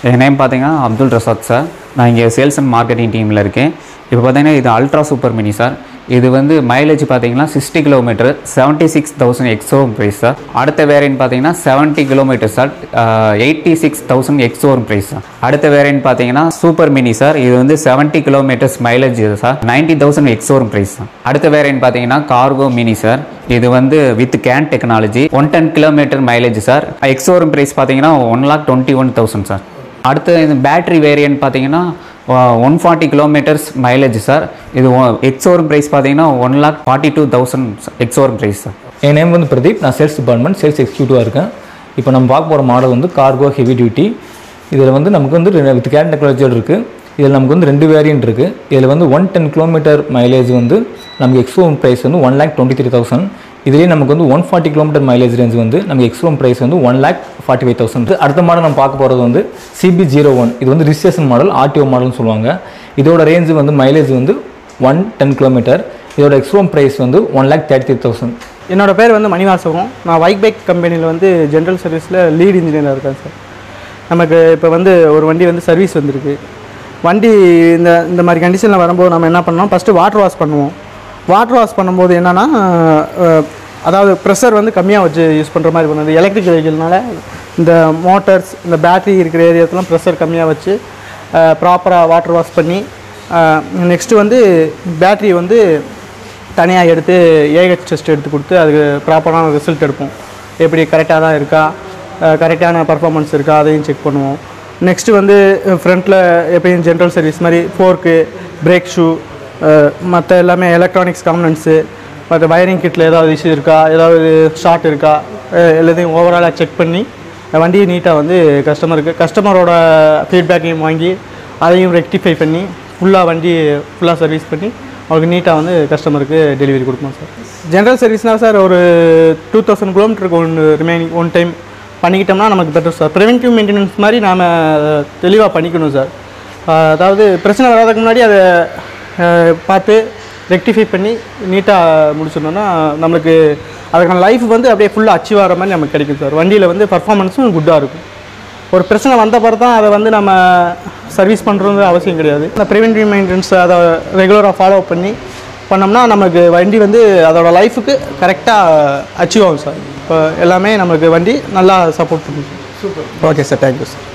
என் name பார்த்தீங்கன்னா Abdul Rasad sir. நான் இங்கே சேல்ஸ் அண்ட் மார்க்கெட்டிங் டீமில் இருக்கேன். இப்போ பார்த்தீங்கன்னா இது அல்ட்ரா சூப்பர் மினி சார். இது வந்து மைலேஜ் பார்த்தீங்கன்னா 60 கிலோமீட்டர், 76,000 எக்ஸோரூம் ப்ரைஸ் சார். அடுத்த வேரியன்ட் பார்த்தீங்கன்னா 70 kilometre sir, 86,000 ex showroom price sir. அடுத்த வேரியன்ட் பார்த்தீங்கன்னா சூப்பர் மினி சார். இது வந்து 70 kilometres mileage sir, 90,000 ex showroom price sir. அடுத்த வேரியன்ட் பார்த்தீங்கன்னா கார்கோ மினி சார். இது வந்து with can technology, 110 kilometre mileage sir. Ex showroom price பார்த்தீங்கன்னா 1,21,000 சார். அடுத்து இந்த பேட்டரி வேரியன்ட் பார்த்தீங்கன்னா 140 கிலோமீட்டர்ஸ் மைலேஜ் சார். இது எக்ஸோரூம் ப்ரைஸ் பார்த்தீங்கன்னா 1,42,000 எக்ஸோரூம் ப்ரைஸ் சார். என் நேம் வந்து பிரதீப். நான் சேல்ஸ் டிபார்ட்மெண்ட் சேல்ஸ் எக்ஸிக்யூட்டிவாக இருக்கேன். இப்போ நம்ம பார்க்க போகிற மாடல் வந்து கார்கோ ஹெவி டியூட்டி. இதில் வந்து நமக்கு வந்து வித் கேன் டெக்னாலஜியோடு இருக்குது. இதில் நமக்கு வந்து 2 வேரியன்ட் இருக்குது. இதில் வந்து 110 கிலோமீட்டர் மைலேஜ் வந்து நமக்கு எக்ஸோரூம் ப்ரைஸ் வந்து 1,23,000. இதுலேயே நமக்கு வந்து 140 கிலோமீட்டர் மைலேஜ் ரேஞ்ச் வந்து நமக்கு எக்ஸோரூம் ப்ரைஸ் வந்து 1,45,000. அடுத்த மாடல் நம்ம பார்க்க போகிறது வந்து CB01. இது வந்து ரிஜிஸ்ட்ரேஷன் மாடல், RTO மாடல்னு சொல்லுவாங்க. இதோட ரேஞ்சு வந்து மைலேஜ் வந்து 110 கிலோமீட்டர். இதோட எக்ஸோரூம் ப்ரைஸ் வந்து 1,33,000. என்னோடய பேர் வந்து மணிவாசகம். நான் வைக் பைக் கம்பெனியில் வந்து ஜென்ரல் சர்வீஸில் லீட் இன்ஜினியராக இருக்கேன் சார். நமக்கு இப்போ வந்து ஒரு வண்டி வந்து சர்வீஸ் வந்திருக்கு. வண்டி இந்த மாதிரி கண்டிஷனில் வரும்போது நம்ம என்ன பண்ணோம், ஃபஸ்ட்டு வாட்டர் வாஷ் பண்ணுவோம். வாட்டர் வாஷ் பண்ணும்போது என்னென்னா, அதாவது ப்ரெஷர் வந்து கம்மியாக வச்சு யூஸ் பண்ணுற மாதிரி பண்ணுது. எலக்ட்ரிக் வெஹிக்கிள்னால இந்த மோட்டர்ஸ், இந்த பேட்ரி இருக்கிற ஏரியாத்தெலாம் ப்ரெஷர் கம்மியாக வச்சு ப்ராப்பராக வாட்டர் வாஷ் பண்ணி, நெக்ஸ்ட்டு வந்து பேட்ரி வந்து தனியாக எடுத்து ஏஹெச் டெஸ்ட் எடுத்து கொடுத்து அதுக்கு ப்ராப்பரான ரிசல்ட் எடுப்போம். எப்படி கரெக்டாக தான் இருக்கா, கரெக்டான பர்ஃபார்மன்ஸ் இருக்கா, அதையும் செக் பண்ணுவோம். நெக்ஸ்ட்டு வந்து ஃப்ரண்ட்டில் எப்பயும் ஜென்ரல் சர்வீஸ் மாதிரி ஃபோர்க்கு, பிரேக் ஷூ, மற்ற எல்லாமே எலக்ட்ரானிக்ஸ் காம்பனன்ட்ஸு, மற்ற வயரிங் கிட்டில் ஏதாவது இஷ்யூ இருக்கா, ஏதாவது ஷார்ட் இருக்கா, எல்லாத்தையும் ஓவராலாக செக் பண்ணி வண்டியை நீட்டாக வந்து கஸ்டமரோட ஃபீட்பேக்கையும் வாங்கி அதையும் ரெக்டிஃபை பண்ணி வண்டி ஃபுல்லாக சர்வீஸ் பண்ணி அவங்களுக்கு நீட்டாக வந்து கஸ்டமருக்கு டெலிவரி கொடுப்போம் சார். ஜென்ரல் சர்வீஸ்னால் சார் ஒரு 2000 கிலோமீட்டருக்கு ரிமைனிங் ஒன் டைம் பண்ணிக்கிட்டோம்னா நமக்கு பெட்டர் சார். ப்ரிவென்டிவ் மெயின்டெனன்ஸ் மாதிரி நாம் தெளிவாக பண்ணிக்கணும் சார். அதாவது பிரச்சனை வராதுக்கு முன்னாடி அதை பார்த்து ரெக்டிஃபை பண்ணி நீட்டாக முடிச்சிடணுன்னா நம்மளுக்கு அதுக்கான லைஃப் வந்து அப்படியே ஃபுல்லாக அச்சீவ் ஆகிற மாதிரி நமக்கு கிடைக்கும் சார். வண்டியில் வந்து பர்ஃபார்மன்ஸும் குட்டாக இருக்கும். ஒரு பிரச்சனை வந்த பிறகு தான் அதை வந்து நம்ம சர்வீஸ் பண்ணுறது அவசியம் கிடையாது. இந்த ப்ரிவென்டிவ் மெயின்டெனன்ஸ் அதை ரெகுலராக ஃபாலோ பண்ணோம்னா நமக்கு வண்டி வந்து அதோடய லைஃபுக்கு கரெக்டாக அச்சீவ் ஆகும் சார். இப்போ எல்லாமே நமக்கு வண்டி நல்லா சப்போர்ட் பண்ணுது. Super. Okay sir, thank you sir.